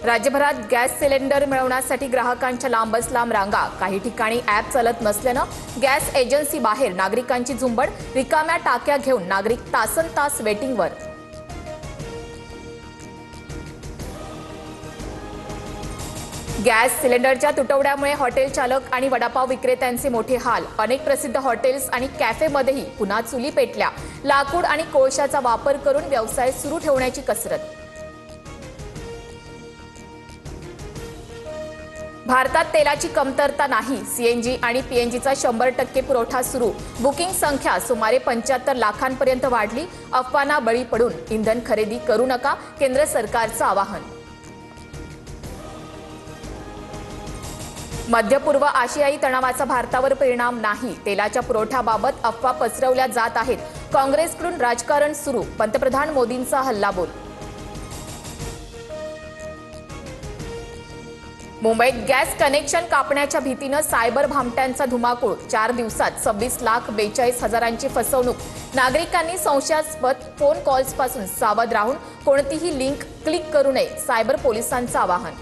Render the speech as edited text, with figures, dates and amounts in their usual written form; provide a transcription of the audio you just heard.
राज्यभरात gas cylinder मिळवण्यासाठी ग्राहकांच्या लांबच लांब रांगा। काही ठिकाणी ॲप चालत नसल्यानं गॅस एजन्सी बाहेर नागरिकांची झुंबड। रिकाम्या टाक्या घेऊन नागरिक तासनतास वेटिंगवर। गॅस सिलेंडरच्या तुटवड्यामुळे हॉटेल चालक आणि वडापाव विक्रेत्यांचे मोठे हाल। अनेक प्रसिद्ध हॉटेल्स आणि कॅफेमध्येही पुन्हा चुली पेटल्या। लाकूड आणि कोळशाचा वापर करून व्यवसाय सुरू ठेवण्याची कसरत। भारतात तेलाची कमतरता नाही। सीएनजी आणि पीएनजीचा 100% पुरवठा सुरू। बुकिंग संख्या सुमारे 75 लाखांपर्यंत वाढली। अफवांना बळी पडून इंधन खरेदी करू नका, केंद्र सरकारचं आवाहन। मध्य पूर्व आशियाई तणावाचा भारतावर परिणाम नाही। तेलाच्या पुरवठ्याबाबत अफवा पसरवल्या जात आहेत। काँग्रेसकडून राजकारण सुरू। पंतप्रधान मोदींचा हल्लाबोल। मुंबईत गॅस कनेक्शन कापण्याच्या भीतीनं सायबर भामट्यांचा धुमाकूळ। 4 दिवसात 26,42,000ची फसवणूक। नागरिकांनी संशयास्पद फोन कॉल्सपासून सावध राहून कोणतीही लिंक क्लिक करू नये, सायबर पोलिसांचं आवाहन।